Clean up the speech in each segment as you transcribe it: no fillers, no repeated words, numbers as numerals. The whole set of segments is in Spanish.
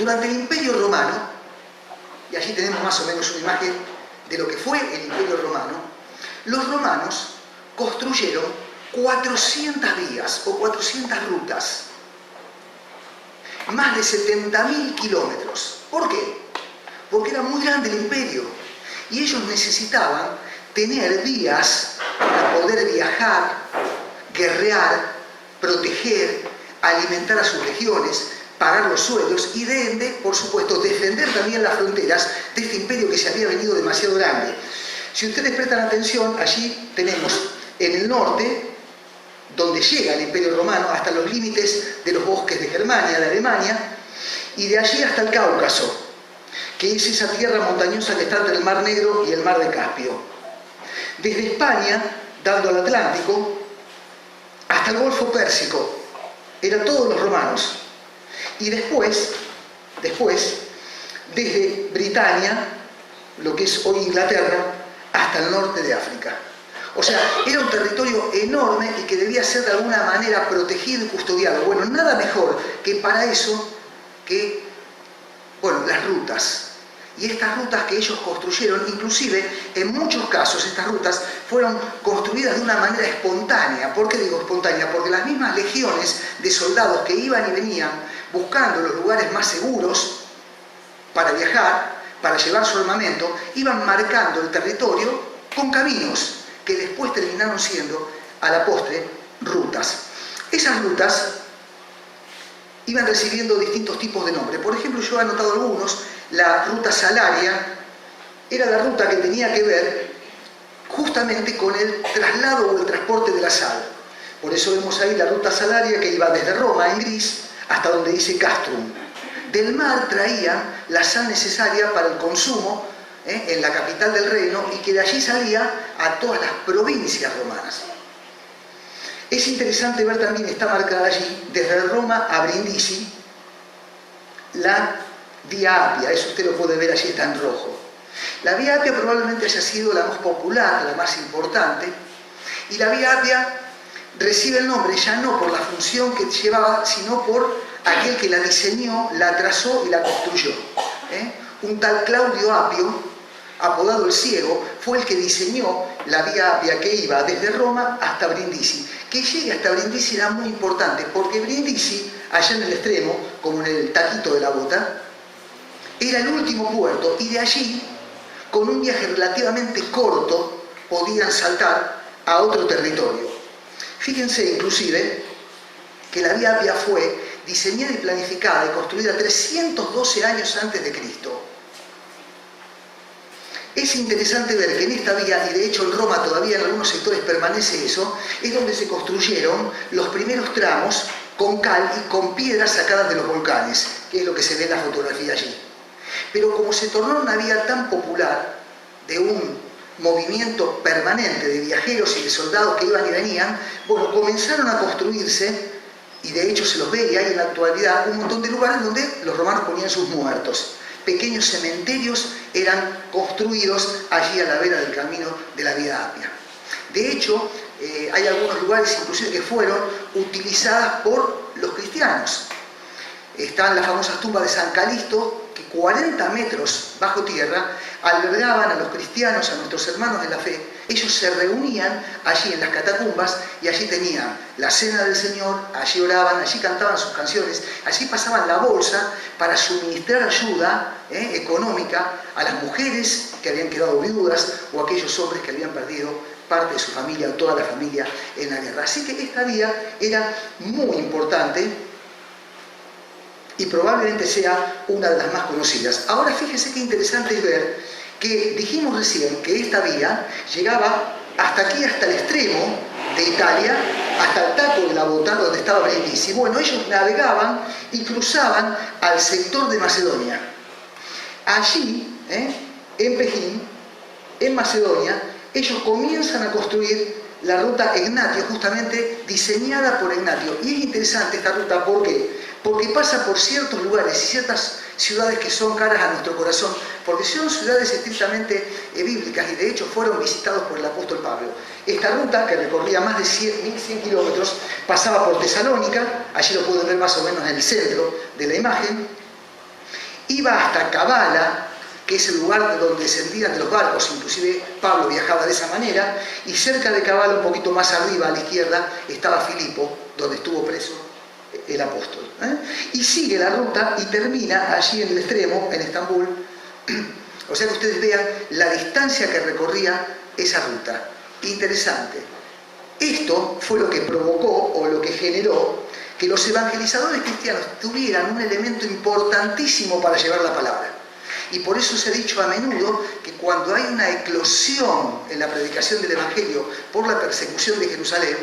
Durante el Imperio Romano, y allí tenemos más o menos una imagen de lo que fue el Imperio Romano, los romanos construyeron 400 vías o 400 rutas, más de 70.000 kilómetros. ¿Por qué? Porque era muy grande el imperio y ellos necesitaban tener vías para poder viajar, guerrear, proteger, alimentar a sus legiones, pagar los sueldos y de ende, por supuesto, defender también las fronteras de este imperio que se había venido demasiado grande. Si ustedes prestan atención, allí tenemos en el norte, donde llega el Imperio Romano, hasta los límites de los bosques de Germania, de Alemania, y de allí hasta el Cáucaso, que es esa tierra montañosa que está entre el Mar Negro y el Mar de Caspio. Desde España, dando al Atlántico, hasta el Golfo Pérsico, eran todos los romanos. Y después, desde Britania, lo que es hoy Inglaterra, hasta el norte de África. O sea, era un territorio enorme y que debía ser de alguna manera protegido y custodiado. Bueno, nada mejor que para eso que, bueno, las rutas. Y estas rutas que ellos construyeron, inclusive en muchos casos estas rutas fueron construidas de una manera espontánea. ¿Por qué digo espontánea? Porque las mismas legiones de soldados que iban y venían buscando los lugares más seguros para viajar, para llevar su armamento, iban marcando el territorio con caminos que después terminaron siendo, a la postre, rutas. Esas rutas iban recibiendo distintos tipos de nombres. Por ejemplo, yo he anotado algunos. La ruta salaria era la ruta que tenía que ver justamente con el traslado o el transporte de la sal. Por eso vemos ahí la ruta salaria que iba desde Roma, en gris, hasta donde dice Castrum. Del mar traían la sal necesaria para el consumo en la capital del reino y que de allí salía a todas las provincias romanas. Es interesante ver también, está marcada allí, desde Roma a Brindisi, la Vía Apia. Eso usted lo puede ver allí, está en rojo. La Vía Apia probablemente haya sido la más popular, la más importante, y la Vía Apia recibe el nombre ya no por la función que llevaba, sino por aquel que la diseñó, la trazó y la construyó. Un tal Claudio Apio, apodado el Ciego, fue el que diseñó la Vía Apia que iba desde Roma hasta Brindisi. Que llegue hasta Brindisi era muy importante, porque Brindisi, allá en el extremo, como en el taquito de la bota, era el último puerto, y de allí, con un viaje relativamente corto, podían saltar a otro territorio. Fíjense inclusive que la Vía Apia fue diseñada y planificada y construida 312 años antes de Cristo. Es interesante ver que en esta vía, y de hecho en Roma todavía en algunos sectores permanece eso, es donde se construyeron los primeros tramos con cal y con piedras sacadas de los volcanes, que es lo que se ve en la fotografía allí. Pero como se tornó una vía tan popular, de un movimiento permanente de viajeros y de soldados que iban y venían, bueno, comenzaron a construirse, y de hecho se los ve y hay en la actualidad un montón de lugares donde los romanos ponían sus muertos. Pequeños cementerios eran construidos allí a la vera del camino de la Vía Apia. De hecho, hay algunos lugares inclusive que fueron utilizadas por los cristianos. Están las famosas tumbas de San Calixto, que 40 metros bajo tierra albergaban a los cristianos, a nuestros hermanos de la fe. Ellos se reunían allí en las catacumbas y allí tenían la cena del Señor, allí oraban, allí cantaban sus canciones, allí pasaban la bolsa para suministrar ayuda económica a las mujeres que habían quedado viudas o a aquellos hombres que habían perdido parte de su familia o toda la familia en la guerra. Así que esta vía era muy importante y probablemente sea una de las más conocidas. Ahora fíjese qué interesante es ver que dijimos recién que esta vía llegaba hasta aquí, hasta el extremo de Italia, hasta el taco de la bota donde estaba Brindisi. Bueno, ellos navegaban y cruzaban al sector de Macedonia. Allí, en Pejín, en Macedonia, ellos comienzan a construir la ruta Egnatio, justamente diseñada por Egnatio. Y es interesante esta ruta, ¿por qué? Porque pasa por ciertos lugares y ciertas ciudades que son caras a nuestro corazón, porque son ciudades estrictamente bíblicas y de hecho fueron visitados por el apóstol Pablo. Esta ruta, que recorría más de 1.100 kilómetros, pasaba por Tesalónica, allí lo pueden ver más o menos en el centro de la imagen, iba hasta Kabala, que es el lugar donde descendían de los barcos, inclusive Pablo viajaba de esa manera, y cerca de Kabala, un poquito más arriba a la izquierda, estaba Filipo, donde estuvo preso el apóstol. Y sigue la ruta y termina allí en el extremo, en Estambul. O sea que ustedes vean la distancia que recorría esa ruta. Interesante. Esto fue lo que provocó o lo que generó que los evangelizadores cristianos tuvieran un elemento importantísimo para llevar la palabra. Y por eso se ha dicho a menudo que cuando hay una eclosión en la predicación del Evangelio por la persecución de Jerusalén,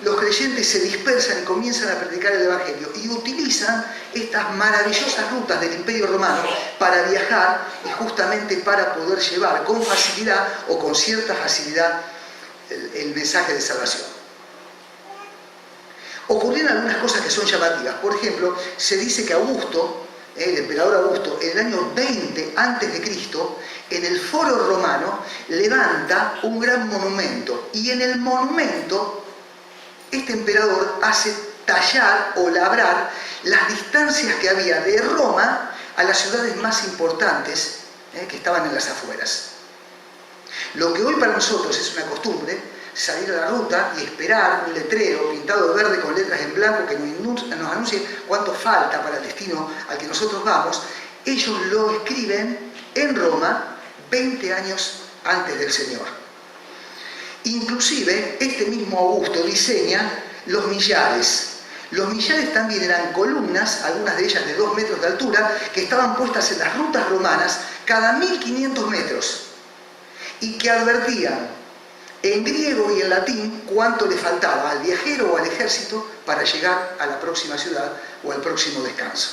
los creyentes se dispersan y comienzan a predicar el Evangelio y utilizan estas maravillosas rutas del Imperio Romano para viajar y justamente para poder llevar con facilidad o con cierta facilidad el mensaje de salvación. Ocurrieron algunas cosas que son llamativas. Por ejemplo, se dice que Augusto, el emperador Augusto, en el año 20 a.C., en el Foro Romano, levanta un gran monumento. Y en el monumento, este emperador hace tallar o labrar las distancias que había de Roma a las ciudades más importantes que estaban en las afueras. Lo que hoy para nosotros es una costumbre, salir a la ruta y esperar un letrero pintado de verde con letras en blanco que nos anuncie cuánto falta para el destino al que nosotros vamos, ellos lo escriben en Roma 20 años antes del Señor. Inclusive, este mismo Augusto diseña los millares. Los millares también eran columnas, algunas de ellas de 2 metros de altura, que estaban puestas en las rutas romanas cada 1500 metros y que advertían en griego y en latín cuánto le faltaba al viajero o al ejército para llegar a la próxima ciudad o al próximo descanso.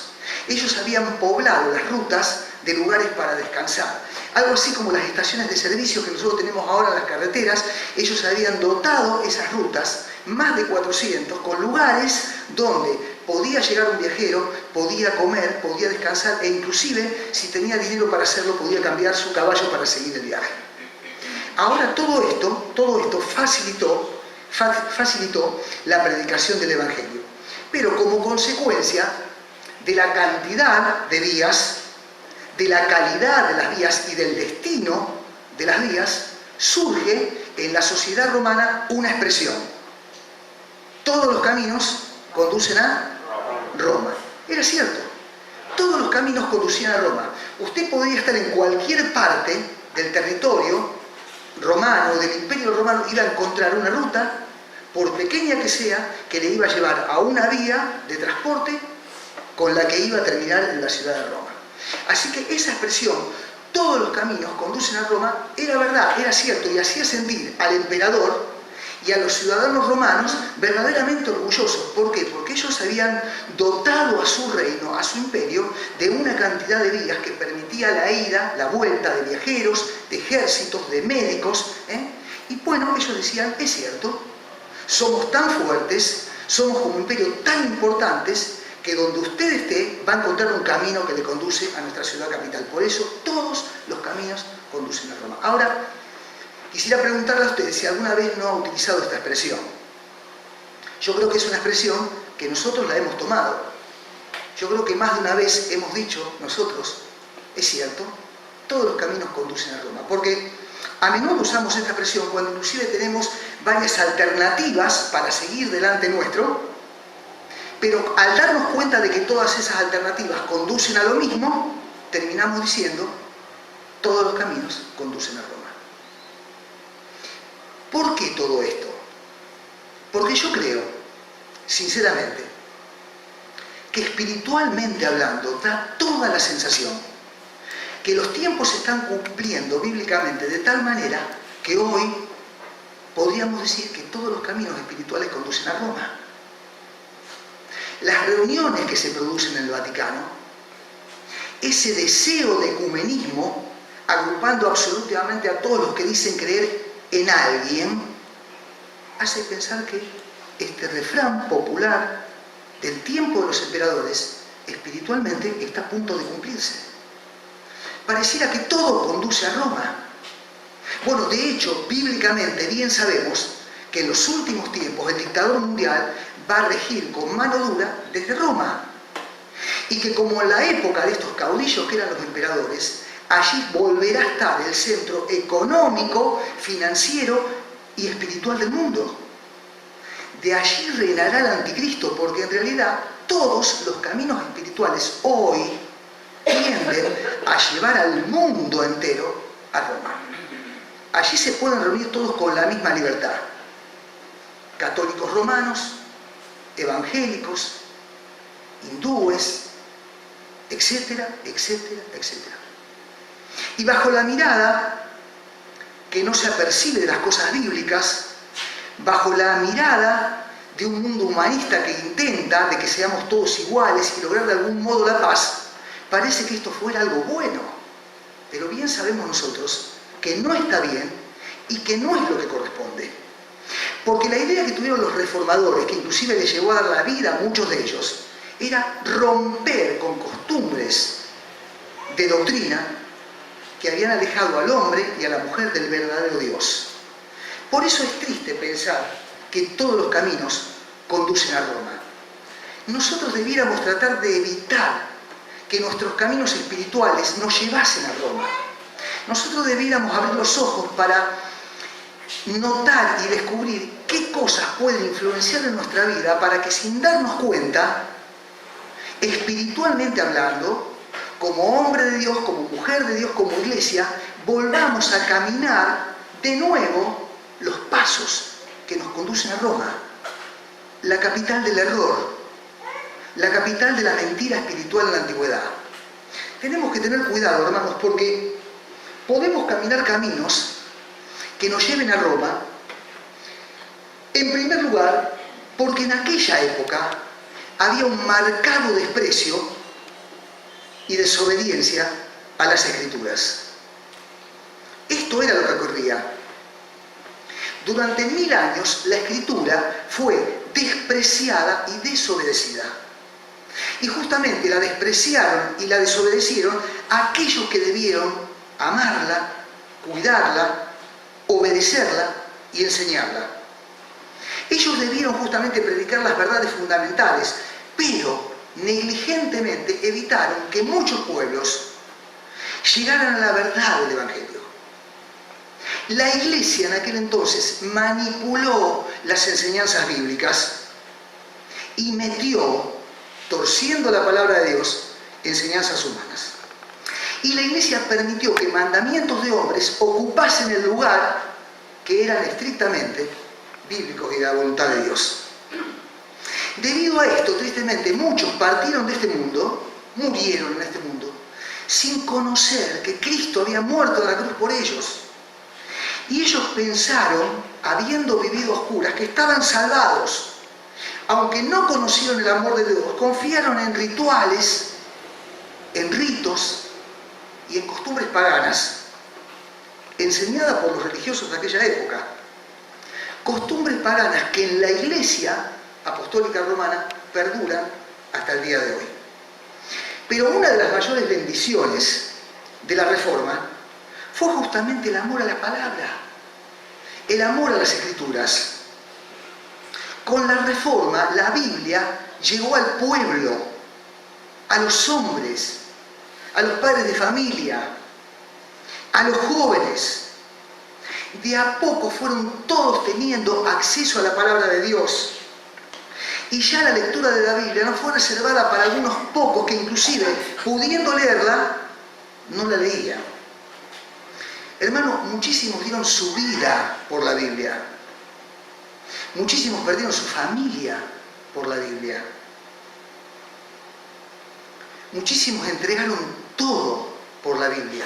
Ellos habían poblado las rutas de lugares para descansar. Algo así como las estaciones de servicio que nosotros tenemos ahora en las carreteras, ellos habían dotado esas rutas, más de 400, con lugares donde podía llegar un viajero, podía comer, podía descansar e inclusive, si tenía dinero para hacerlo, podía cambiar su caballo para seguir el viaje. Ahora todo esto facilitó la predicación del Evangelio. Pero como consecuencia de la cantidad de vías, de la calidad de las vías y del destino de las vías, surge en la sociedad romana una expresión. Todos los caminos conducen a Roma. Era cierto. Todos los caminos conducían a Roma. Usted podría estar en cualquier parte del territorio romano, del Imperio Romano, iba a encontrar una ruta, por pequeña que sea, que le iba a llevar a una vía de transporte con la que iba a terminar en la ciudad de Roma. Así que esa expresión, todos los caminos conducen a Roma, era verdad, era cierto, y hacía sentir al emperador y a los ciudadanos romanos verdaderamente orgullosos. ¿Por qué? Porque ellos habían dotado a su reino, a su imperio, de una cantidad de vías que permitía la ida, la vuelta de viajeros, de ejércitos, de médicos. Y bueno, ellos decían, es cierto, somos tan fuertes, somos como imperio tan importantes, que donde usted esté va a encontrar un camino que le conduce a nuestra ciudad capital. Por eso todos los caminos conducen a Roma. Ahora, quisiera preguntarle a ustedes si alguna vez no ha utilizado esta expresión. Yo creo que es una expresión que nosotros la hemos tomado. Yo creo que más de una vez hemos dicho nosotros, es cierto, todos los caminos conducen a Roma. Porque a menudo usamos esta expresión cuando inclusive tenemos varias alternativas para seguir delante nuestro, pero al darnos cuenta de que todas esas alternativas conducen a lo mismo, terminamos diciendo, todos los caminos conducen a Roma. ¿Por qué todo esto? Porque yo creo, sinceramente, que espiritualmente hablando da toda la sensación que los tiempos se están cumpliendo bíblicamente de tal manera que hoy podríamos decir que todos los caminos espirituales conducen a Roma. Las reuniones que se producen en el Vaticano, ese deseo de ecumenismo, agrupando absolutamente a todos los que dicen creer en alguien, hace pensar que este refrán popular del tiempo de los emperadores espiritualmente está a punto de cumplirse. Pareciera que todo conduce a Roma. Bueno, de hecho, bíblicamente bien sabemos que en los últimos tiempos el dictador mundial va a regir con mano dura desde Roma. Y que como en la época de estos caudillos que eran los emperadores, allí volverá a estar el centro económico, financiero y espiritual del mundo. De allí reinará el anticristo, porque en realidad todos los caminos espirituales hoy tienden a llevar al mundo entero a Roma. Allí se pueden reunir todos con la misma libertad. Católicos romanos, evangélicos, hindúes, etcétera, etcétera, etcétera. Y bajo la mirada que no se apercibe de las cosas bíblicas, bajo la mirada de un mundo humanista que intenta de que seamos todos iguales y lograr de algún modo la paz, parece que esto fuera algo bueno. Pero bien sabemos nosotros que no está bien y que no es lo que corresponde. Porque la idea que tuvieron los reformadores, que inclusive les llevó a dar la vida a muchos de ellos, era romper con costumbres de doctrina que habían alejado al hombre y a la mujer del verdadero Dios. Por eso es triste pensar que todos los caminos conducen a Roma. Nosotros debiéramos tratar de evitar que nuestros caminos espirituales nos llevasen a Roma. Nosotros debiéramos abrir los ojos para notar y descubrir qué cosas pueden influenciar en nuestra vida para que sin darnos cuenta, espiritualmente hablando, como hombre de Dios, como mujer de Dios, como iglesia, volvamos a caminar de nuevo los pasos que nos conducen a Roma, la capital del error, la capital de la mentira espiritual en la antigüedad. Tenemos que tener cuidado, hermanos, porque podemos caminar caminos que nos lleven a Roma, en primer lugar, porque en aquella época había un marcado desprecio y desobediencia a las Escrituras. Esto era lo que ocurría. Durante 1000 años la Escritura fue despreciada y desobedecida. Y justamente la despreciaron y la desobedecieron aquellos que debieron amarla, cuidarla, obedecerla y enseñarla. Ellos debieron justamente predicar las verdades fundamentales, pero negligentemente evitaron que muchos pueblos llegaran a la verdad del Evangelio. La Iglesia en aquel entonces manipuló las enseñanzas bíblicas y metió, torciendo la palabra de Dios, enseñanzas humanas. Y la Iglesia permitió que mandamientos de hombres ocupasen el lugar que eran estrictamente bíblicos y de la voluntad de Dios. Debido a esto, tristemente, muchos partieron de este mundo, murieron en este mundo, sin conocer que Cristo había muerto en la cruz por ellos. Y ellos pensaron, habiendo vivido a oscuras, que estaban salvados. Aunque no conocieron el amor de Dios, confiaron en rituales, en ritos y en costumbres paganas, enseñadas por los religiosos de aquella época. Costumbres paganas que en la Iglesia Apostólica Romana perduran hasta el día de hoy. Pero una de las mayores bendiciones de la Reforma fue justamente el amor a la palabra, el amor a las Escrituras. Con la Reforma, la Biblia llegó al pueblo, a los hombres, a los padres de familia, a los jóvenes. De a poco fueron todos teniendo acceso a la palabra de Dios. Y ya la lectura de la Biblia no fue reservada para algunos pocos que inclusive, pudiendo leerla, no la leían. Hermanos, muchísimos dieron su vida por la Biblia. Muchísimos perdieron su familia por la Biblia. Muchísimos entregaron todo por la Biblia.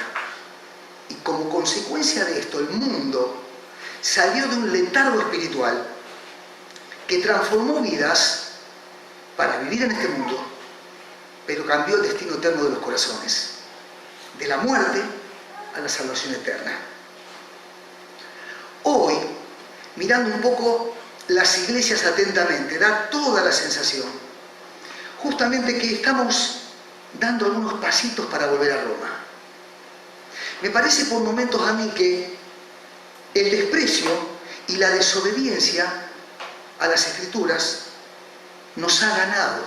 Y como consecuencia de esto, el mundo salió de un letargo espiritual que transformó vidas para vivir en este mundo, pero cambió el destino eterno de los corazones, de la muerte a la salvación eterna. Hoy, mirando un poco las iglesias atentamente, da toda la sensación, justamente que estamos dando algunos pasitos para volver a Roma. Me parece por momentos a mí que el desprecio y la desobediencia a las Escrituras nos ha ganado.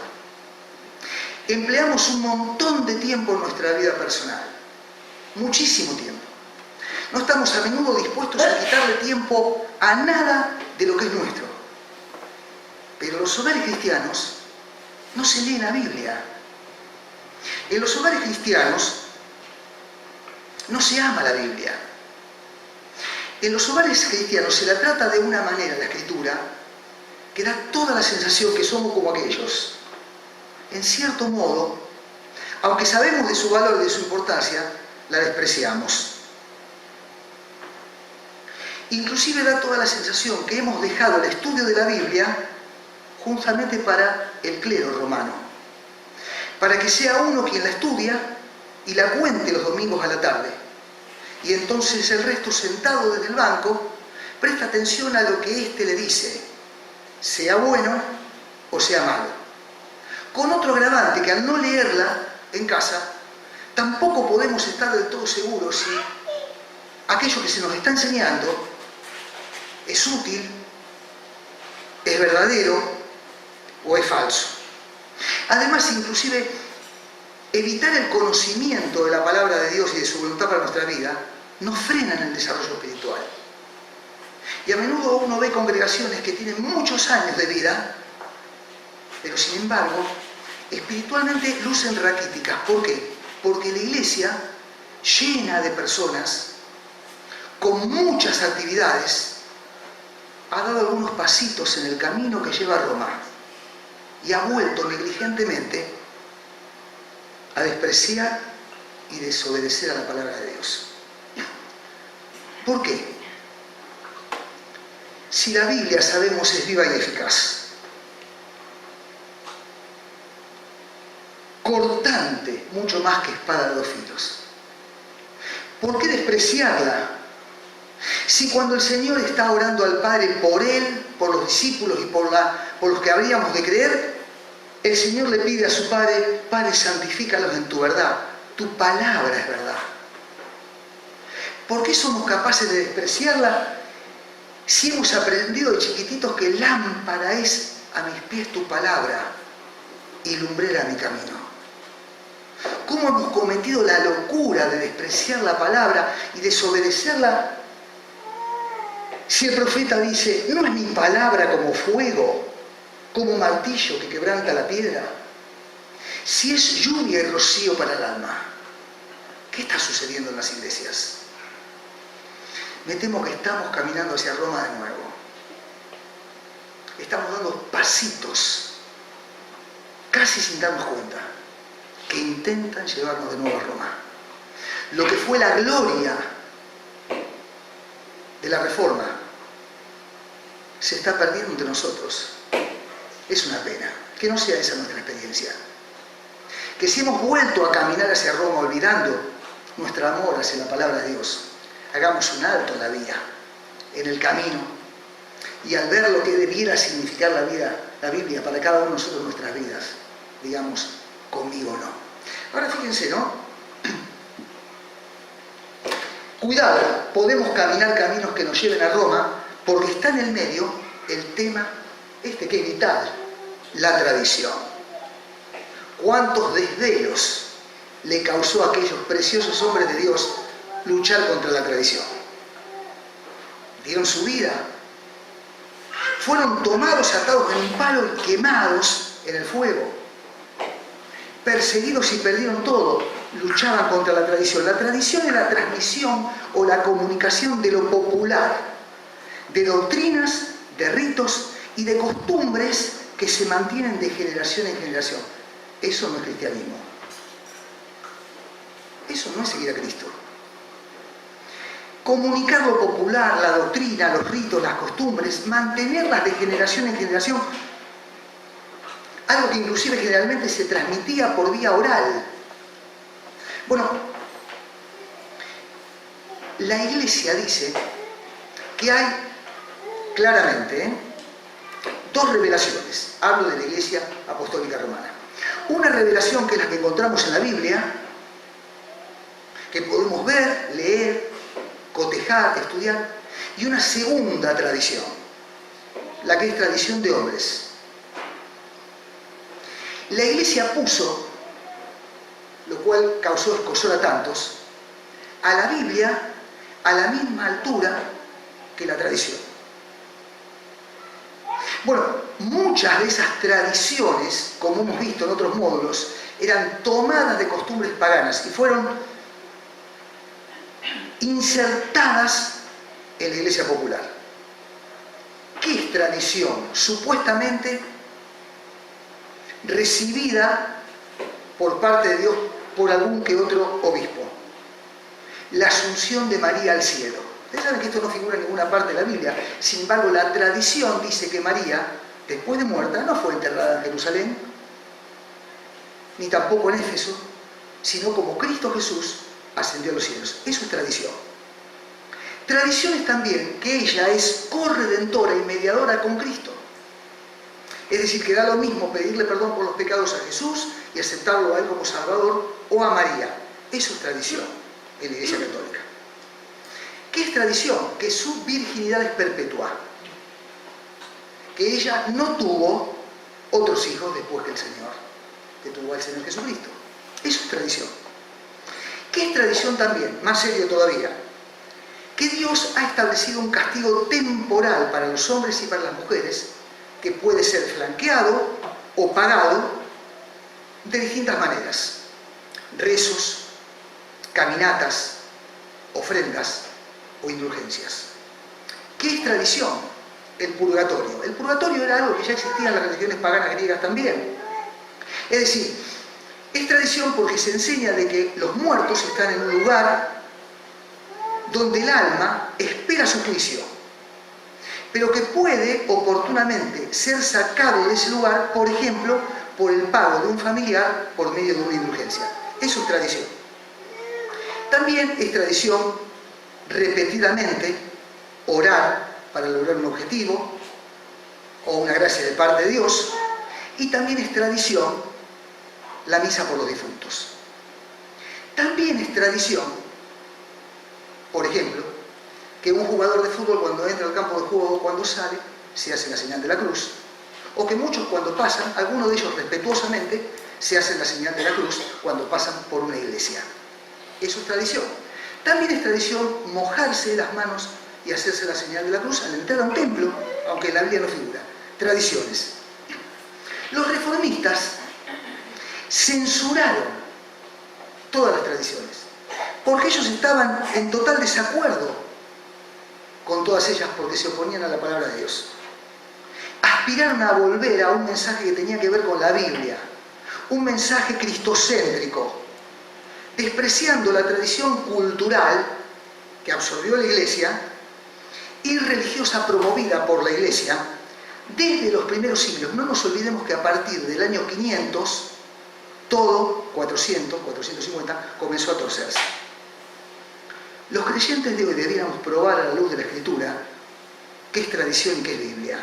empleamos un montón de tiempo en nuestra vida personal, muchísimo tiempo. No estamos a menudo dispuestos a quitarle tiempo a nada de lo que es nuestro. Pero los hogares cristianos no se lee la Biblia. En los hogares cristianos no se ama la Biblia. En los hogares cristianos se la trata de una manera, la Escritura, que da toda la sensación que somos como aquellos. En cierto modo, aunque sabemos de su valor y de su importancia, la despreciamos. Inclusive da toda la sensación que hemos dejado el estudio de la Biblia justamente para el clero romano, para que sea uno quien la estudia y la cuente los domingos a la tarde, y entonces el resto, sentado desde el banco, presta atención a lo que éste le dice, sea bueno o sea malo, con otro agravante, que al no leerla en casa tampoco podemos estar del todo seguros si aquello que se nos está enseñando es útil, es verdadero o es falso. Además, inclusive, evitar el conocimiento de la palabra de Dios y de su voluntad para nuestra vida nos frena en el desarrollo espiritual. Y a menudo uno ve congregaciones que tienen muchos años de vida, pero sin embargo, espiritualmente lucen raquíticas. ¿Por qué? Porque la iglesia, llena de personas, con muchas actividades, ha dado algunos pasitos en el camino que lleva a Roma y ha vuelto negligentemente a despreciar y desobedecer a la palabra de Dios. ¿Por qué? Si la Biblia, sabemos, es viva y eficaz, cortante, mucho más que espada de dos filos, ¿por qué despreciarla? Si cuando el Señor está orando al Padre por Él, por los discípulos y por los que habríamos de creer, el Señor le pide a su Padre: Padre, santifícalos en tu verdad, tu palabra es verdad. ¿Por qué somos capaces de despreciarla si hemos aprendido de chiquititos que lámpara es a mis pies tu palabra y lumbrera mi camino? ¿Cómo hemos cometido la locura de despreciar la palabra y desobedecerla? Si el profeta dice: ¿no es mi palabra como fuego, como martillo que quebranta la piedra? Si es lluvia y rocío para el alma, ¿qué está sucediendo en las iglesias? Me temo que estamos caminando hacia Roma de nuevo. Estamos dando pasitos, casi sin darnos cuenta, que intentan llevarnos de nuevo a Roma. Lo que fue la gloria de la Reforma se está perdiendo entre nosotros. Es una pena que no sea esa nuestra experiencia. Que si hemos vuelto a caminar hacia Roma olvidando nuestro amor hacia la palabra de Dios, hagamos un alto en la vía, en el camino, y al ver lo que debiera significar la Biblia para cada uno de nosotros en nuestras vidas, digamos: conmigo no. Ahora fíjense, ¿no? Cuidado, podemos caminar caminos que nos lleven a Roma, porque está en el medio el tema que es vital, la tradición. ¿Cuántos desvelos le causó a aquellos preciosos hombres de Dios luchar contra la tradición? Dieron su vida, fueron tomados, atados en un palo y quemados en el fuego, perseguidos y perdieron todo. Luchaban contra la tradición. La tradición es la transmisión o la comunicación de lo popular, de doctrinas, de ritos y de costumbres que se mantienen de generación en generación. Eso no es cristianismo. Eso no es seguir a Cristo. Comunicar lo popular, la doctrina, los ritos, las costumbres, mantenerlas de generación en generación, algo que inclusive generalmente se transmitía por vía oral. Bueno, la Iglesia dice que hay claramente dos revelaciones. Hablo de la Iglesia Apostólica Romana. Una revelación, que es la que encontramos en la Biblia, que podemos ver, leer, cotejar, estudiar, y una segunda tradición, la que es tradición de hombres. La Iglesia puso cual causó escozor a tantos, a la Biblia a la misma altura que la tradición. Bueno, muchas de esas tradiciones, como hemos visto en otros módulos, eran tomadas de costumbres paganas y fueron insertadas en la Iglesia popular. ¿Qué es tradición? Supuestamente recibida por parte de Dios por algún que otro obispo. La asunción de María al cielo. Ustedes saben que esto no figura en ninguna parte de la Biblia. Sin embargo, la tradición dice que María, después de muerta, no fue enterrada en Jerusalén, ni tampoco en Éfeso, sino como Cristo Jesús ascendió a los cielos. Eso es tradición. Tradición es también que ella es corredentora y mediadora con Cristo. Es decir, que da lo mismo pedirle perdón por los pecados a Jesús y aceptarlo a Él como Salvador o a María. Eso es tradición en la Iglesia Católica. ¿Qué es tradición? Que su virginidad es perpetua. Que ella no tuvo otros hijos después que el Señor, que tuvo al Señor Jesucristo. Eso es tradición. ¿Qué es tradición también? Más serio todavía. Que Dios ha establecido un castigo temporal para los hombres y para las mujeres que puede ser flanqueado o pagado de distintas maneras. Rezos, caminatas, ofrendas o indulgencias. ¿Qué es tradición? El purgatorio. El purgatorio era algo que ya existía en las religiones paganas griegas también. Es decir, es tradición porque se enseña de que los muertos están en un lugar donde el alma espera su juicio, pero que puede oportunamente ser sacado de ese lugar, por ejemplo, por el pago de un familiar por medio de una indulgencia. Eso es tradición. También es tradición repetidamente orar para lograr un objetivo o una gracia de parte de Dios, y también es tradición la misa por los difuntos. También es tradición, por ejemplo, que un jugador de fútbol cuando entra al campo de juego o cuando sale se hace la señal de la cruz, o que muchos cuando pasan, algunos de ellos respetuosamente, se hacen la señal de la cruz cuando pasan por una iglesia. Eso es tradición. También es tradición mojarse las manos y hacerse la señal de la cruz al entrar a un templo, aunque en la Biblia no figura. Tradiciones. Los reformistas censuraron todas las tradiciones, porque ellos estaban en total desacuerdo con todas ellas porque se oponían a la palabra de Dios. Aspiraron a volver a un mensaje que tenía que ver con la Biblia, un mensaje cristocéntrico, despreciando la tradición cultural que absorbió la Iglesia y religiosa promovida por la Iglesia desde los primeros siglos. No nos olvidemos que a partir del año 500, todo, 400, 450, comenzó a torcerse. Los creyentes de hoy deberíamos probar a la luz de la Escritura qué es tradición y qué es Biblia.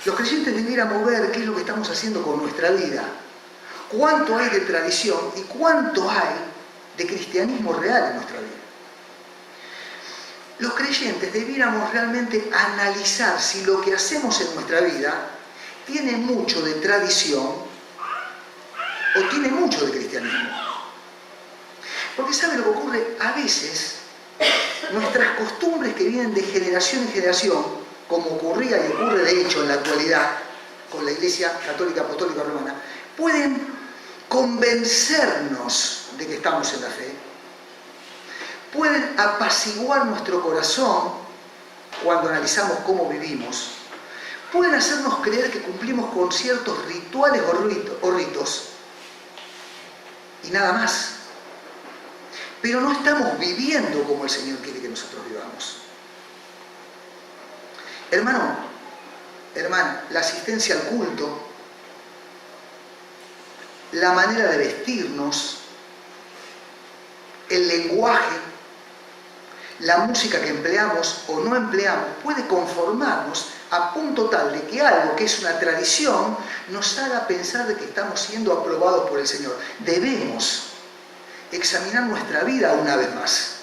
Los creyentes deberíamos ver qué es lo que estamos haciendo con nuestra vida. Cuánto hay de tradición y cuánto hay de cristianismo real en nuestra vida. Los creyentes debiéramos realmente analizar si lo que hacemos en nuestra vida tiene mucho de tradición o tiene mucho de cristianismo. Porque ¿sabe lo que ocurre? A veces nuestras costumbres que vienen de generación en generación, como ocurría y ocurre de hecho en la actualidad con la Iglesia Católica Apostólica Romana, pueden convencernos de que estamos en la fe, pueden apaciguar nuestro corazón cuando analizamos cómo vivimos, pueden hacernos creer que cumplimos con ciertos rituales o ritos y nada más, pero no estamos viviendo como el Señor quiere que nosotros vivamos. Hermano, hermana, la asistencia al culto, la manera de vestirnos, el lenguaje, la música que empleamos o no empleamos puede conformarnos a punto tal de que algo que es una tradición nos haga pensar de que estamos siendo aprobados por el Señor. Debemos examinar nuestra vida una vez más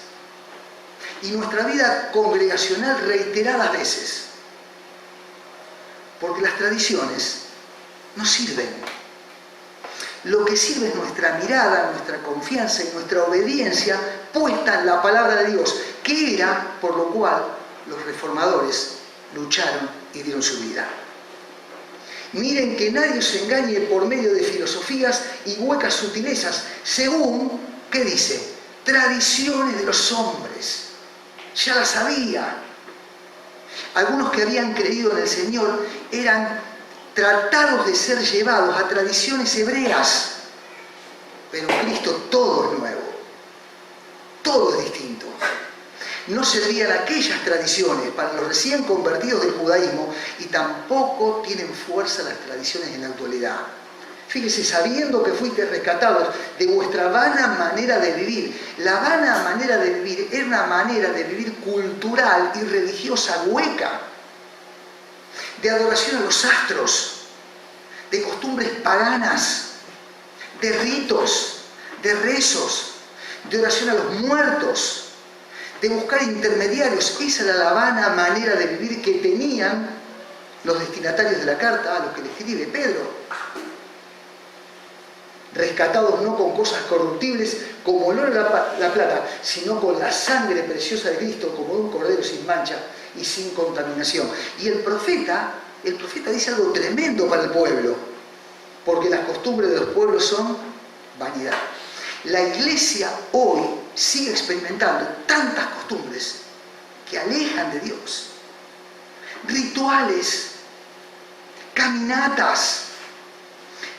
y nuestra vida congregacional reiteradas veces, porque las tradiciones no sirven. Lo que sirve es nuestra mirada, nuestra confianza y nuestra obediencia puesta en la palabra de Dios, que era por lo cual los reformadores lucharon y dieron su vida. Miren que nadie os engañe por medio de filosofías y huecas sutilezas, según, ¿qué dice? Tradiciones de los hombres. Ya las sabía. Algunos que habían creído en el Señor eran tratados de ser llevados a tradiciones hebreas, pero en Cristo todo es nuevo, todo es distinto. No servían aquellas tradiciones para los recién convertidos del judaísmo y tampoco tienen fuerza las tradiciones en la actualidad. Fíjese, sabiendo que fuiste rescatados de vuestra vana manera de vivir. La vana manera de vivir era una manera de vivir cultural y religiosa hueca, de adoración a los astros, de costumbres paganas, de ritos, de rezos, de oración a los muertos, de buscar intermediarios. Esa era la vana manera de vivir que tenían los destinatarios de la carta a los que le escribe Pedro. Rescatados no con cosas corruptibles como el oro y la plata, sino con la sangre preciosa de Cristo, como de un cordero sin mancha y sin contaminación. Y el profeta dice algo tremendo para el pueblo, porque las costumbres de los pueblos son vanidad. La iglesia hoy sigue experimentando tantas costumbres que alejan de Dios. Rituales, caminatas,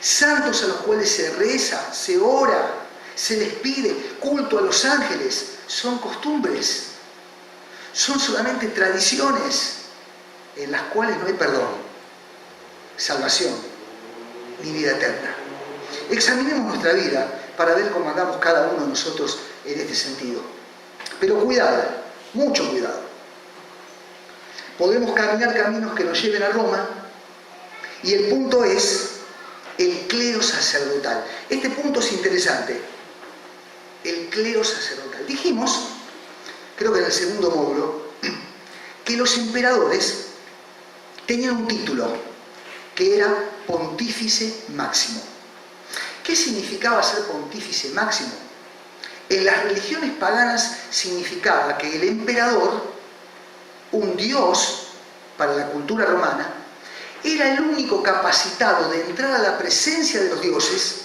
santos a los cuales se reza, se ora, se les pide, culto a los ángeles, son costumbres, son solamente tradiciones en las cuales no hay perdón, salvación, ni vida eterna. Examinemos nuestra vida para ver cómo andamos cada uno de nosotros en este sentido. Pero cuidado, mucho cuidado. Podemos caminar caminos que nos lleven a Roma y el punto es el clero sacerdotal. Este punto es interesante. El clero sacerdotal. Dijimos, creo que en el segundo módulo, que los emperadores tenían un título que era pontífice máximo. ¿Qué significaba ser pontífice máximo? En las religiones paganas significaba que el emperador, un dios para la cultura romana, era el único capacitado de entrar a la presencia de los dioses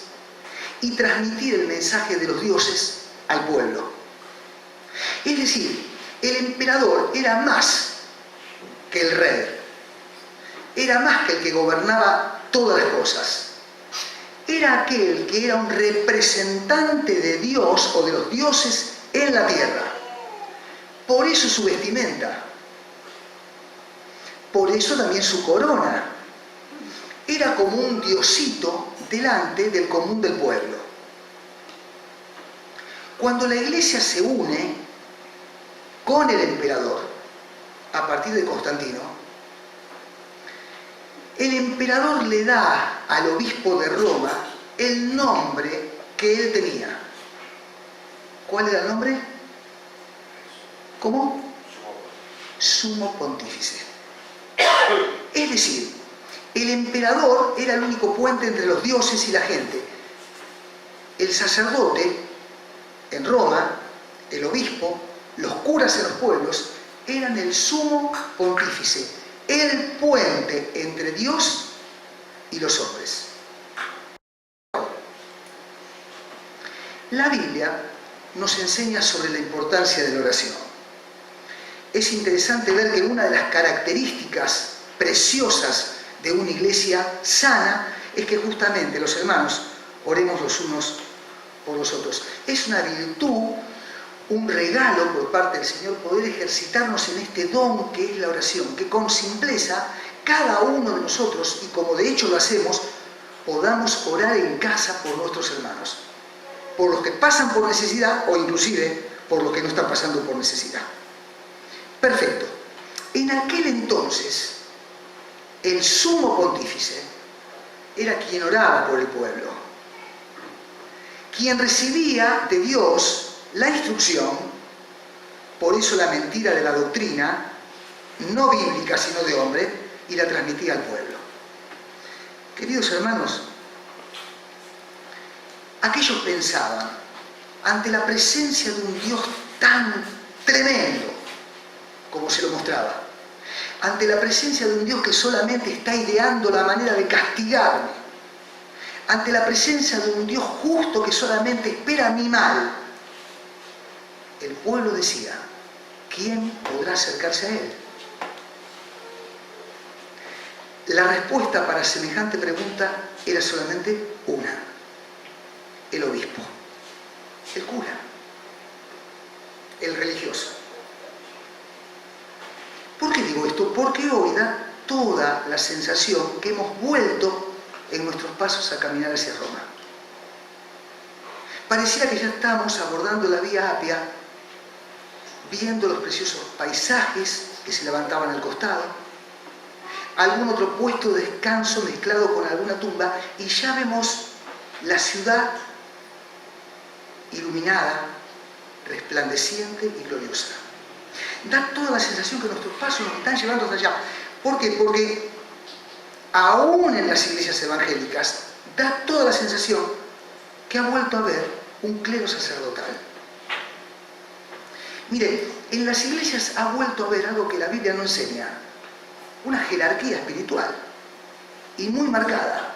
y transmitir el mensaje de los dioses al pueblo. Es decir, el emperador era más que el rey, era más que el que gobernaba todas las cosas. Era aquel que era un representante de Dios o de los dioses en la tierra. Por eso su vestimenta. Por eso también su corona. Era como un diosito delante del común del pueblo. Cuando la iglesia se une con el emperador, a partir de Constantino, el emperador le da al obispo de Roma el nombre que él tenía. ¿Cuál era el nombre? ¿Cómo? Sumo pontífice. Es decir, el emperador era el único puente entre los dioses y la gente. El sacerdote en Roma, el obispo, los curas en los pueblos, eran el sumo pontífice, el puente entre Dios y los hombres. La Biblia nos enseña sobre la importancia de la oración. Es interesante ver que una de las características preciosas de una iglesia sana es que justamente los hermanos oremos los unos por los otros. Es una virtud, un regalo por parte del Señor poder ejercitarnos en este don que es la oración, que con simpleza cada uno de nosotros, y como de hecho lo hacemos, podamos orar en casa por nuestros hermanos, por los que pasan por necesidad o inclusive por los que no están pasando por necesidad. Perfecto. En aquel entonces, el sumo pontífice era quien oraba por el pueblo, quien recibía de Dios la instrucción, por eso la mentira de la doctrina, no bíblica sino de hombre, y la transmitía al pueblo. Queridos hermanos, Aquellos pensaban, ante la presencia de un Dios tan tremendo como se lo mostraba, ante la presencia de un Dios que solamente está ideando la manera de castigarme, ante la presencia de un Dios justo que solamente espera mi mal, el pueblo decía, ¿quién podrá acercarse a Él? La respuesta para semejante pregunta era solamente una: el obispo, el cura, el religioso. ¿Por qué digo esto? Porque hoy da toda la sensación que hemos vuelto en nuestros pasos a caminar hacia Roma. Pareciera que ya estamos abordando la vía Apia, viendo los preciosos paisajes que se levantaban al costado, algún otro puesto de descanso mezclado con alguna tumba, y ya vemos la ciudad iluminada, resplandeciente y gloriosa. Da toda la sensación que nuestros pasos nos están llevando hasta allá. ¿Por qué? Porque aún en las iglesias evangélicas da toda la sensación que ha vuelto a haber un clero sacerdotal. Mire, en las iglesias ha vuelto a haber algo que la Biblia no enseña: una jerarquía espiritual, y muy marcada.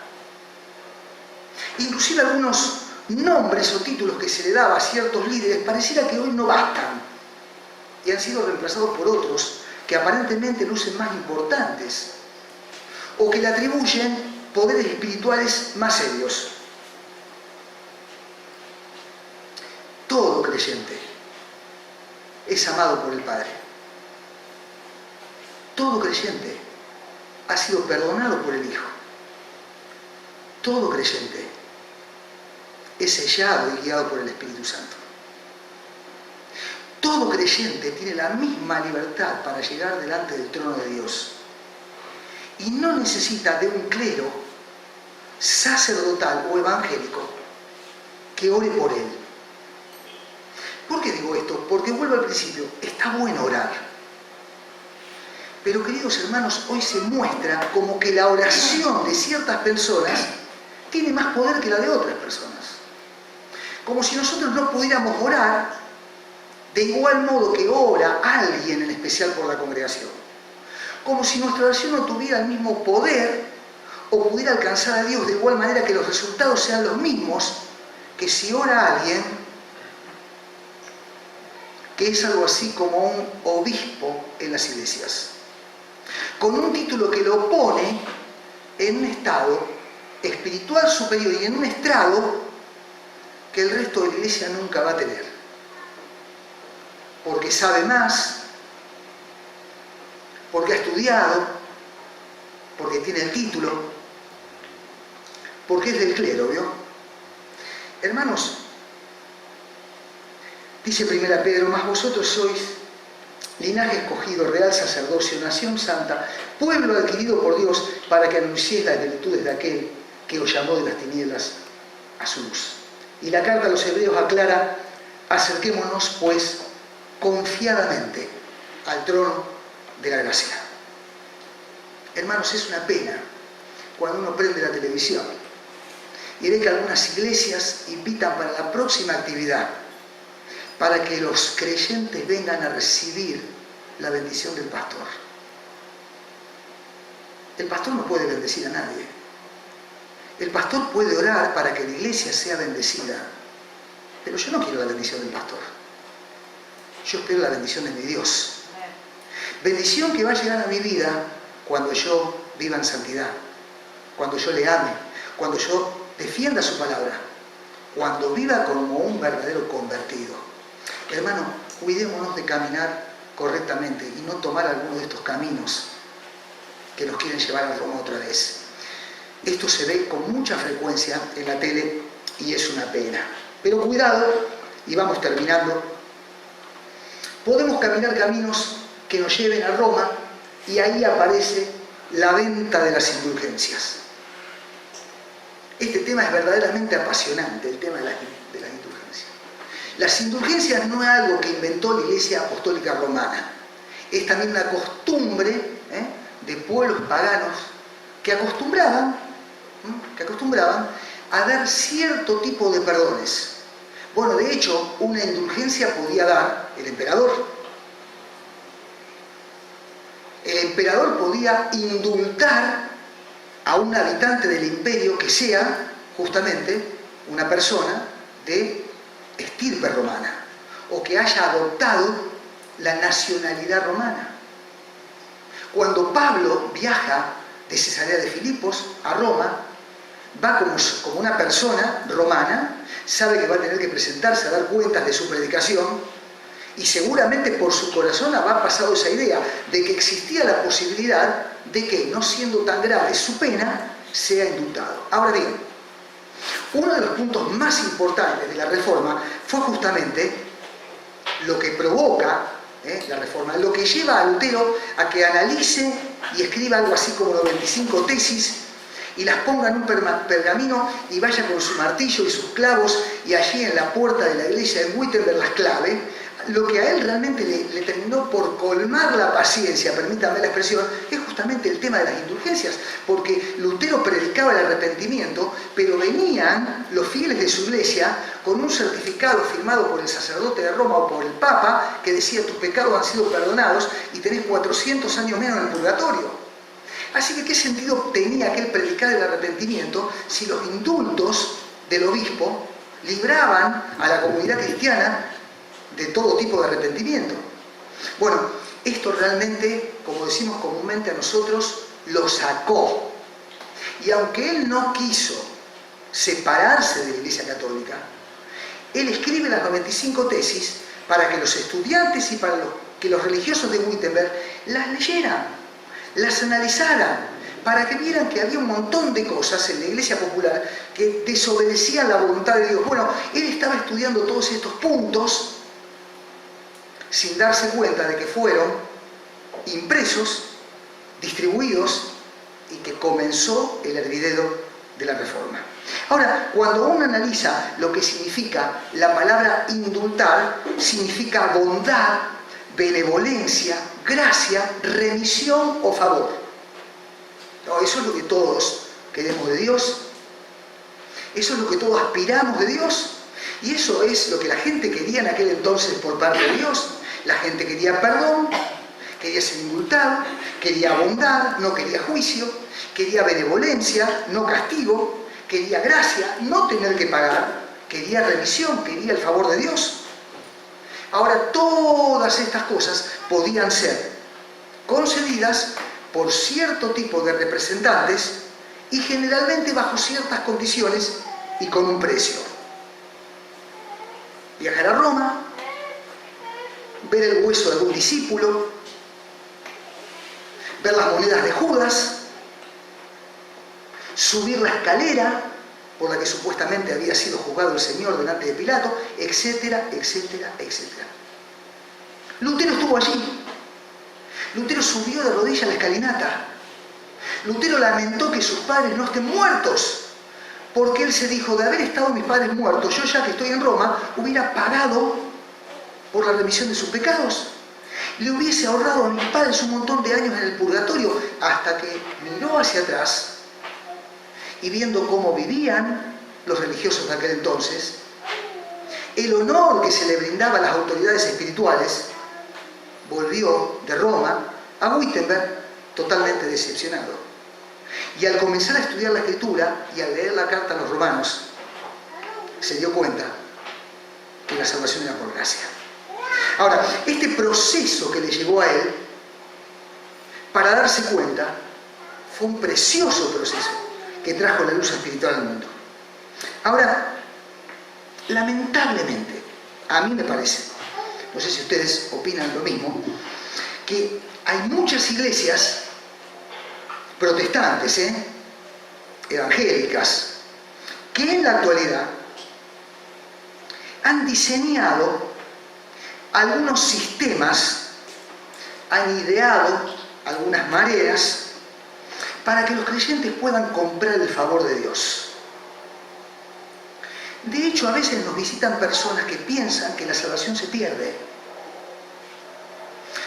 Inclusive algunos nombres o títulos que se le daba a ciertos líderes pareciera que hoy no bastan, y han sido reemplazados por otros que aparentemente lucen más importantes, o que le atribuyen poderes espirituales más serios. Todo creyente es amado por el Padre. Todo creyente ha sido perdonado por el Hijo. Todo creyente es sellado y guiado por el Espíritu Santo. Todo creyente tiene la misma libertad para llegar delante del trono de Dios. Y no necesita de un clero sacerdotal o evangélico que ore por él. ¿Por qué digo esto? Porque vuelvo al principio, está bueno orar. Pero queridos hermanos, hoy se muestra como que la oración de ciertas personas tiene más poder que la de otras personas. Como si nosotros no pudiéramos orar de igual modo que ora alguien en especial por la congregación. Como si nuestra oración no tuviera el mismo poder o pudiera alcanzar a Dios de igual manera, que los resultados sean los mismos que si ora alguien que es algo así como un obispo en las iglesias, con un título que lo pone en un estado espiritual superior y en un estrado que el resto de la iglesia nunca va a tener, porque sabe más, porque ha estudiado, porque tiene el título, porque es del clero, ¿vio? Hermanos, dice 1 Pedro, mas vosotros sois linaje escogido, real sacerdocio, nación santa, pueblo adquirido por Dios, para que anunciéis las virtudes de aquel que os llamó de las tinieblas a su luz. Y la carta a los hebreos aclara: acerquémonos pues confiadamente al trono de la gracia. Hermanos, es una pena cuando uno prende la televisión y ve que algunas iglesias invitan para la próxima actividad para que los creyentes vengan a recibir la bendición del pastor. El pastor no puede bendecir a nadie. El pastor puede orar para que la iglesia sea bendecida, pero yo no quiero la bendición del pastor. Yo espero la bendición de mi Dios. Bendición que va a llegar a mi vida cuando yo viva en santidad, cuando yo le ame, cuando yo defienda su palabra, cuando viva como un verdadero convertido. Hermano, cuidémonos de caminar correctamente y no tomar alguno de estos caminos que nos quieren llevar a Roma otra vez. Esto se ve con mucha frecuencia en la tele y es una pena. Pero cuidado, y vamos terminando. Podemos caminar caminos que nos lleven a Roma y ahí aparece la venta de las indulgencias. Este tema es verdaderamente apasionante, el tema de las indulgencias. Las indulgencias no es algo que inventó la Iglesia Apostólica Romana. Es también una costumbre de pueblos paganos que acostumbraban a dar cierto tipo de perdones. Bueno, de hecho, una indulgencia podía dar el emperador. El emperador podía indultar a un habitante del imperio que sea justamente una persona de estirpe romana o que haya adoptado la nacionalidad romana. Cuando Pablo viaja de Cesarea de Filipos a Roma, va como una persona romana, sabe que va a tener que presentarse a dar cuentas de su predicación y seguramente por su corazón habrá pasado esa idea de que existía la posibilidad de que, no siendo tan grave su pena, sea indultado. Ahora bien, uno de los puntos más importantes de la Reforma fue justamente lo que provoca la Reforma, lo que lleva a Lutero a que analice y escriba algo así como 95 tesis y las ponga en un pergamino y vaya con su martillo y sus clavos y allí en la puerta de la iglesia de Wittenberg las clave. Lo que a él realmente le terminó por colmar la paciencia, permítanme la expresión, es justamente el tema de las indulgencias, porque Lutero predicaba el arrepentimiento, pero venían los fieles de su iglesia con un certificado firmado por el sacerdote de Roma o por el Papa que decía: tus pecados han sido perdonados y tenés 400 años menos en el purgatorio. Así que, ¿qué sentido tenía aquel predicar el arrepentimiento si los indultos del obispo libraban a la comunidad cristiana de todo tipo de arrepentimiento? Bueno, esto realmente, como decimos comúnmente a nosotros, lo sacó. Y aunque él no quiso separarse de la Iglesia Católica, él escribe las 95 tesis para que los estudiantes y para que los religiosos de Wittenberg las leyeran, las analizaran, para que vieran que había un montón de cosas en la Iglesia Popular que desobedecían la voluntad de Dios. Bueno, él estaba estudiando todos estos puntos sin darse cuenta de que fueron impresos, distribuidos y que comenzó el hervidero de la Reforma. Ahora, cuando uno analiza lo que significa la palabra indultar, significa bondad, benevolencia, gracia, remisión o favor. No, eso es lo que todos queremos de Dios, eso es lo que todos aspiramos de Dios, y eso es lo que la gente quería en aquel entonces por parte de Dios. La gente quería perdón, quería ser indultado, quería bondad, no quería juicio, quería benevolencia, no castigo, quería gracia, no tener que pagar, quería remisión, quería el favor de Dios. Ahora, todas estas cosas podían ser concedidas por cierto tipo de representantes y generalmente bajo ciertas condiciones y con un precio. Viajar a Roma, ver el hueso de algún discípulo, ver las monedas de Judas, subir la escalera por la que supuestamente había sido juzgado el Señor delante de Pilato, etcétera, etcétera, etcétera. Lutero estuvo allí. Lutero subió de rodillas a la escalinata. Lutero lamentó que sus padres no estén muertos, porque él se dijo: de haber estado mis padres muertos, yo, ya que estoy en Roma, hubiera pagado por la remisión de sus pecados. Le hubiese ahorrado a mis padres un montón de años en el purgatorio, hasta que miró hacia atrás y, viendo cómo vivían los religiosos de aquel entonces, el honor que se le brindaba a las autoridades espirituales, volvió de Roma a Wittenberg totalmente decepcionado. Y al comenzar a estudiar la Escritura y al leer la carta a los romanos, se dio cuenta que la salvación era por gracia. Ahora, este proceso que le llevó a él para darse cuenta fue un precioso proceso que trajo la luz espiritual al mundo. Ahora, lamentablemente, a mí me parece, no sé si ustedes opinan lo mismo, que hay muchas iglesias protestantes, evangélicas, que en la actualidad han diseñado algunos sistemas, han ideado algunas maneras para que los creyentes puedan comprar el favor de Dios. De hecho, a veces nos visitan personas que piensan que la salvación se pierde.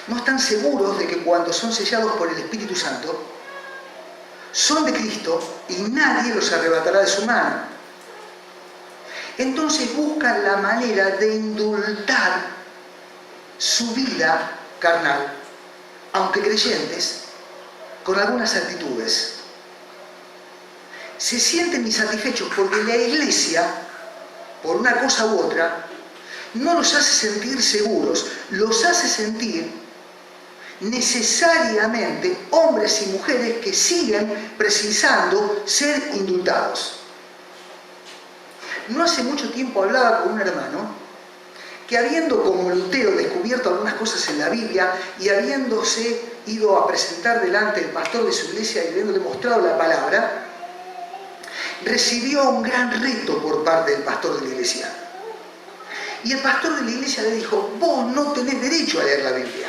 No están seguros de que cuando son sellados por el Espíritu Santo, son de Cristo y nadie los arrebatará de su mano. Entonces buscan la manera de indultar su vida carnal, aunque creyentes, con algunas actitudes. Se sienten insatisfechos porque la iglesia, por una cosa u otra, no los hace sentir seguros, los hace sentir necesariamente hombres y mujeres que siguen precisando ser indultados. No hace mucho tiempo hablaba con un hermano que, habiendo como Lutero descubierto algunas cosas en la Biblia y habiéndose ido a presentar delante del pastor de su iglesia y habiéndole mostrado la palabra, recibió un gran reto por parte del pastor de la iglesia. Y el pastor de la iglesia le dijo: vos no tenés derecho a leer la Biblia.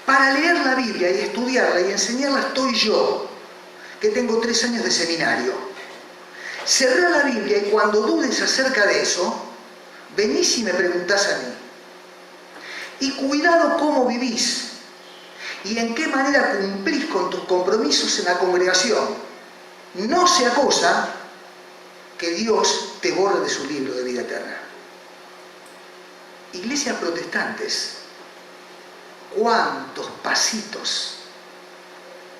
Para leer la Biblia y estudiarla y enseñarla estoy yo, que tengo 3 años de seminario. Cerrá la Biblia y cuando dudes acerca de eso, venís y me preguntás a mí. Y cuidado cómo vivís y en qué manera cumplís con tus compromisos en la congregación. No sea cosa que Dios te borre de su libro de vida eterna. Iglesias protestantes, ¿cuántos pasitos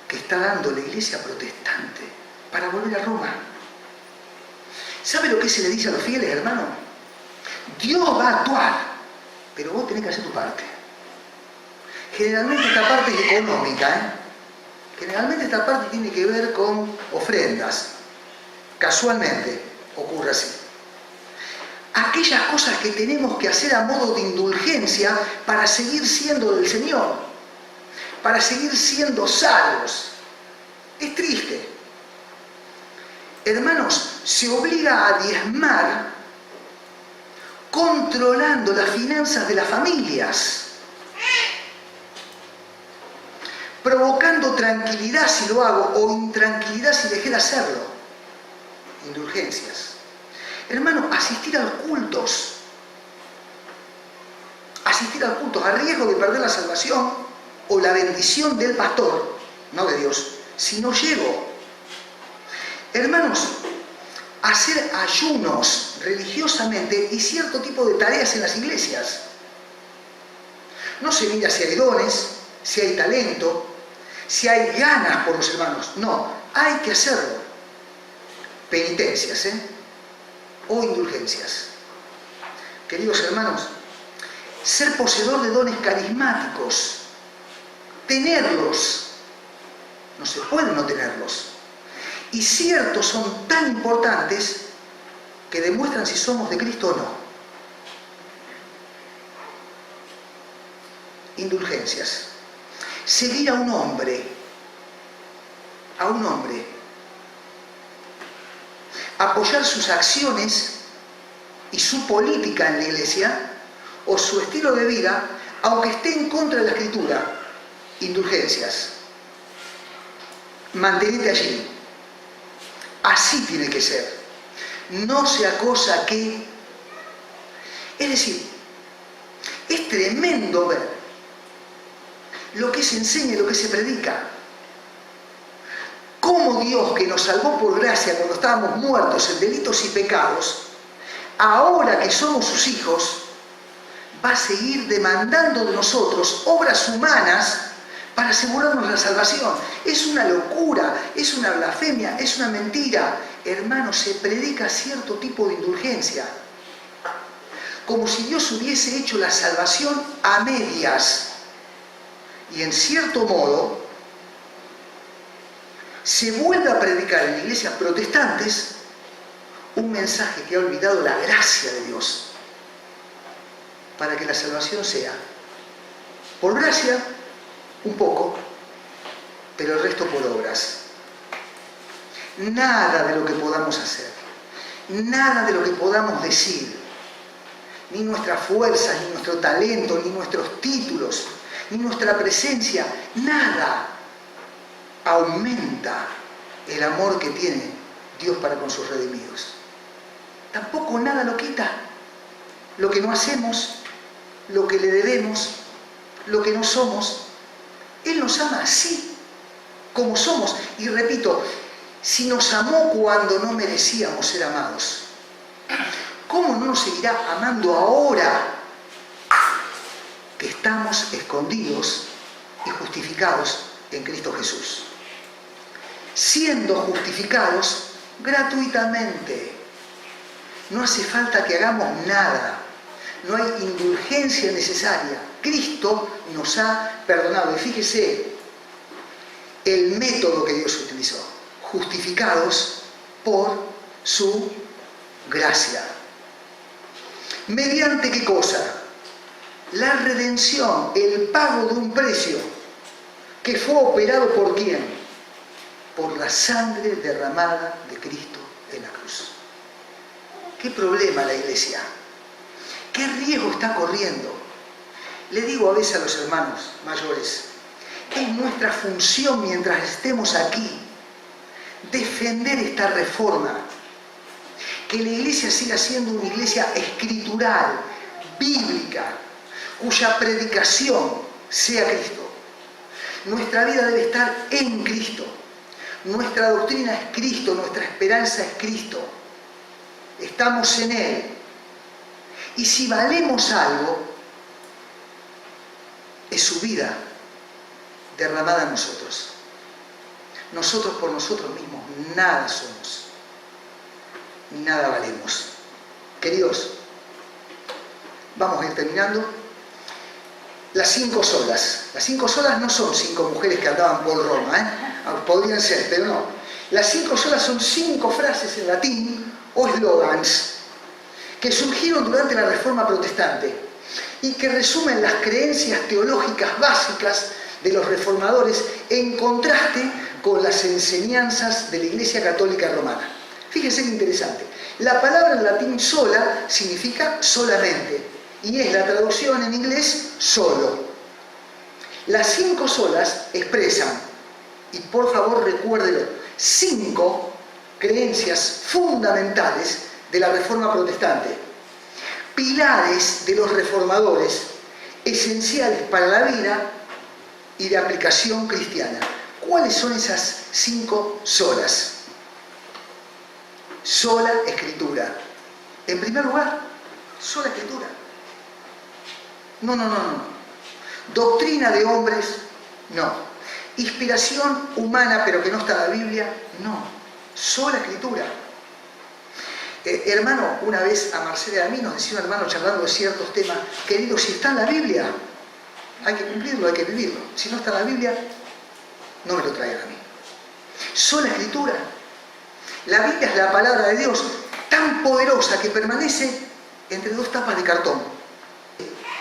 que está dando la iglesia protestante para volver a Roma? ¿Sabe lo que se le dice a los fieles, hermano? Dios va a actuar, pero vos tenés que hacer tu parte. Generalmente esta parte es económica, Generalmente esta parte tiene que ver con ofrendas. Casualmente ocurre así. Aquellas cosas que tenemos que hacer a modo de indulgencia para seguir siendo del Señor, para seguir siendo salvos. Es triste. Hermanos, se obliga a diezmar controlando las finanzas de las familias, provocando tranquilidad si lo hago o intranquilidad si dejé de hacerlo. Indulgencias. Hermano, asistir a los cultos. Asistir a los cultos a riesgo de perder la salvación o la bendición del pastor, no de Dios, si no llego. Hermanos, hacer ayunos religiosamente y cierto tipo de tareas en las iglesias. No se mira si hay dones, si hay talento, si hay ganas por los hermanos. No, hay que hacerlo. Penitencias, o indulgencias. Queridos hermanos, ser poseedor de dones carismáticos, tenerlos, no se puede no tenerlos. Y ciertos son tan importantes que demuestran si somos de Cristo o no. Indulgencias. Seguir a un hombre, apoyar sus acciones y su política en la iglesia o su estilo de vida, aunque esté en contra de la Escritura. Indulgencias. Mantenete allí. Así tiene que ser. No sea cosa que... Es decir, es tremendo ver lo que se enseña y lo que se predica. Cómo Dios, que nos salvó por gracia cuando estábamos muertos en delitos y pecados, ahora que somos sus hijos, va a seguir demandando de nosotros obras humanas para asegurarnos la salvación. Es una locura, es una blasfemia, es una mentira. Hermano, se predica cierto tipo de indulgencia, como si Dios hubiese hecho la salvación a medias. Y en cierto modo, se vuelve a predicar en iglesias protestantes un mensaje que ha olvidado la gracia de Dios, para que la salvación sea, por gracia, un poco, pero el resto por obras. Nada de lo que podamos hacer, nada de lo que podamos decir, ni nuestras fuerzas, ni nuestro talento, ni nuestros títulos, ni nuestra presencia, nada aumenta el amor que tiene Dios para con sus redimidos. Tampoco nada lo quita. Lo que no hacemos, lo que le debemos, lo que no somos. Él nos ama así, como somos. Y repito, si nos amó cuando no merecíamos ser amados, ¿cómo no nos seguirá amando ahora que estamos escondidos y justificados en Cristo Jesús? Siendo justificados gratuitamente. No hace falta que hagamos nada. No hay indulgencia necesaria. Cristo nos ha perdonado. Y fíjese el método que Dios utilizó. Justificados por su gracia. ¿Mediante qué cosa? La redención, el pago de un precio que fue operado ¿por quién? Por la sangre derramada de Cristo en la cruz. ¿Qué problema la iglesia? ¿Qué riesgo está corriendo? Le digo a veces a los hermanos mayores, que es nuestra función mientras estemos aquí defender esta reforma, que la iglesia siga siendo una iglesia escritural, bíblica, cuya predicación sea Cristo. Nuestra vida debe estar en Cristo. Nuestra doctrina es Cristo, nuestra esperanza es Cristo. Estamos en Él. Y si valemos algo, es su vida derramada en nosotros. Nosotros por nosotros mismos nada somos, ni nada valemos. Queridos, vamos a ir terminando. Las 5 solas. Las 5 solas no son 5 mujeres que andaban por Roma, podrían ser, pero no. Las 5 solas son 5 frases en latín o eslogans que surgieron durante la Reforma Protestante y que resumen las creencias teológicas básicas de los reformadores en contraste con las enseñanzas de la Iglesia Católica Romana. Fíjense qué interesante. La palabra en latín sola significa solamente y es la traducción en inglés solo. Las 5 solas expresan, y por favor recuérdelo, 5 creencias fundamentales de la Reforma Protestante, pilares de los reformadores, esenciales para la vida y de aplicación cristiana. ¿Cuáles son esas 5 solas? Sola Escritura. En primer lugar, sola Escritura. No. Doctrina de hombres, no. Inspiración humana, pero que no está en la Biblia, no. Sola Escritura. Hermano, una vez a Marcela y a mí nos decía un hermano charlando de ciertos temas, querido, si está en la Biblia, hay que cumplirlo, hay que vivirlo. Si no está en la Biblia, no me lo traigan a mí. Sola Escritura. La Biblia es la palabra de Dios tan poderosa que permanece entre 2 tapas de cartón.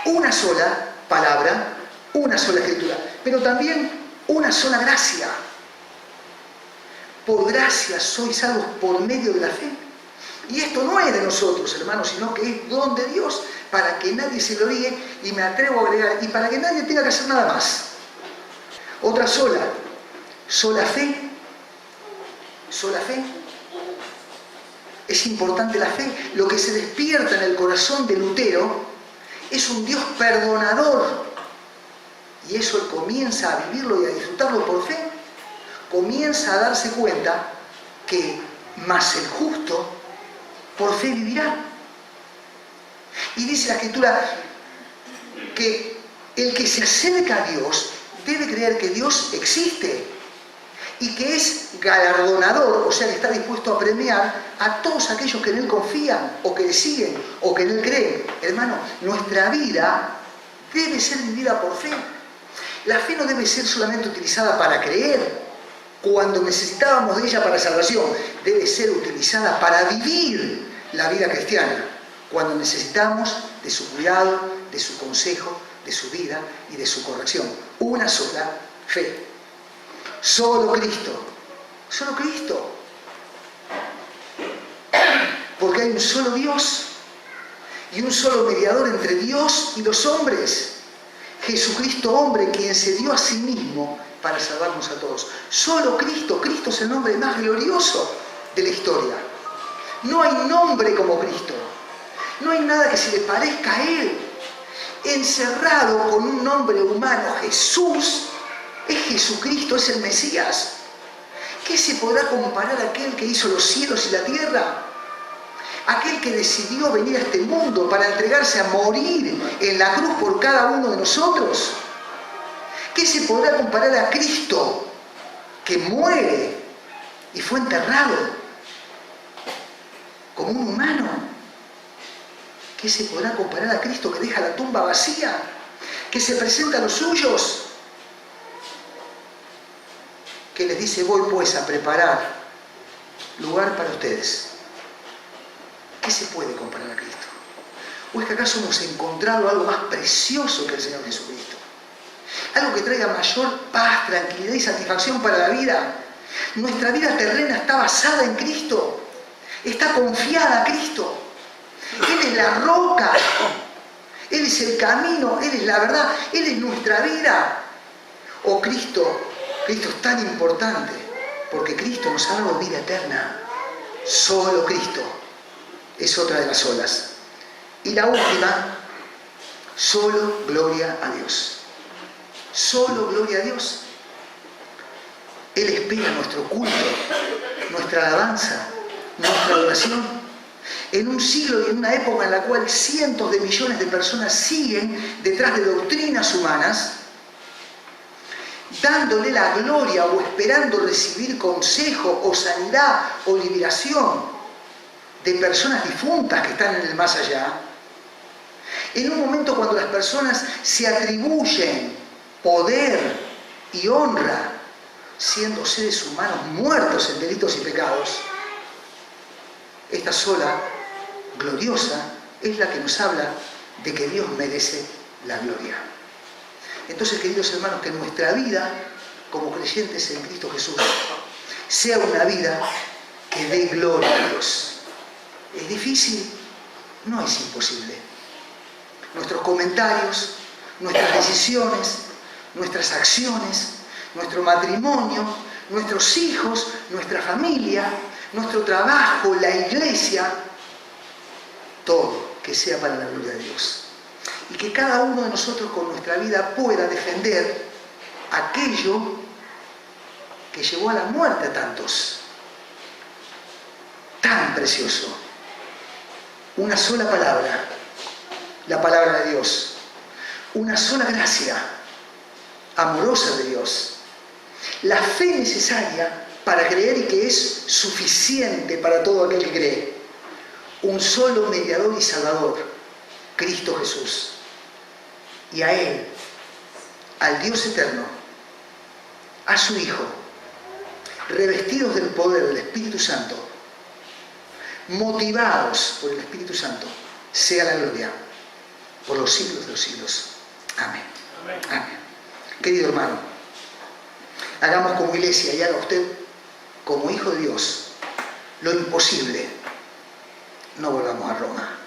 Una sola palabra, una sola Escritura, pero también una sola gracia. Por gracia sois salvos por medio de la fe. Y esto no es de nosotros, hermanos, sino que es don de Dios, para que nadie se gloríe, y me atrevo a agregar, y para que nadie tenga que hacer nada más. Otra sola fe. Sola fe. Es importante la fe. Lo que se despierta en el corazón de Lutero es un Dios perdonador. Y eso él comienza a vivirlo y a disfrutarlo por fe. Comienza a darse cuenta que más el justo por fe vivirá. Y dice la Escritura que el que se acerca a Dios debe creer que Dios existe y que es galardonador, o sea que está dispuesto a premiar a todos aquellos que en Él confían o que le siguen o que en Él creen. Hermano, nuestra vida debe ser vivida por fe. La fe no debe ser solamente utilizada para creer cuando necesitábamos de ella para salvación. Debe ser utilizada para vivir la vida cristiana cuando necesitamos de su cuidado, de su consejo, de su vida y de su corrección. Una sola fe. Solo Cristo. Solo Cristo. Porque hay un solo Dios y un solo mediador entre Dios y los hombres. Jesucristo hombre, quien se dio a sí mismo para salvarnos a todos. Solo Cristo. Cristo es el nombre más glorioso de la historia. No hay nombre como Cristo. No hay nada que se le parezca a Él. Encerrado con un nombre humano, Jesús, es Jesucristo, es el Mesías. ¿Qué se podrá comparar a aquel que hizo los cielos y la tierra? aquel que decidió venir a este mundo para entregarse a morir en la cruz por cada uno de nosotros. ¿Qué se podrá comparar a Cristo, que muere y fue enterrado como un humano? ¿Qué se podrá comparar a Cristo, que deja la tumba vacía, que se presenta a los suyos, que les dice: voy pues a preparar lugar para ustedes? ¿Qué se puede comparar a Cristo? ¿O es que acaso hemos encontrado algo más precioso que el Señor Jesucristo? Algo que traiga mayor paz, tranquilidad y satisfacción para la vida. Nuestra vida terrena está basada en Cristo, está confiada a Cristo. Él es la roca, Él es el camino, Él es la verdad, Él es nuestra vida. Oh, Cristo es tan importante, porque Cristo nos ha dado vida eterna. Solo Cristo es otra de las olas. Y la última, solo gloria a Dios. Solo gloria a Dios. Él espera nuestro culto, nuestra alabanza, nuestra adoración. En un siglo y en una época en la cual cientos de millones de personas siguen detrás de doctrinas humanas, dándole la gloria o esperando recibir consejo o sanidad o liberación de personas difuntas que están en el más allá, en un momento cuando las personas se atribuyen poder y honra siendo seres humanos muertos en delitos y pecados, esta sola gloriosa es la que nos habla de que Dios merece la gloria. Entonces, queridos hermanos, que nuestra vida como creyentes en Cristo Jesús sea una vida que dé gloria a Dios. ¿Es difícil? No es imposible. Nuestros comentarios, nuestras decisiones, nuestras acciones, nuestro matrimonio, nuestros hijos, nuestra familia, nuestro trabajo, la iglesia, todo que sea para la gloria de Dios. Y que cada uno de nosotros con nuestra vida pueda defender aquello que llevó a la muerte a tantos. Tan precioso. Una sola palabra, la palabra de Dios. Una sola gracia amorosa de Dios. La fe necesaria para creer y que es suficiente para todo aquel que cree. Un solo mediador y salvador, Cristo Jesús. Y a Él, al Dios eterno, a su Hijo, revestidos del poder del Espíritu Santo, motivados por el Espíritu Santo, sea la gloria por los siglos de los siglos. Amén. Amén. Amén. Querido hermano, hagamos como iglesia y haga usted como hijo de Dios lo imposible. No volvamos a Roma.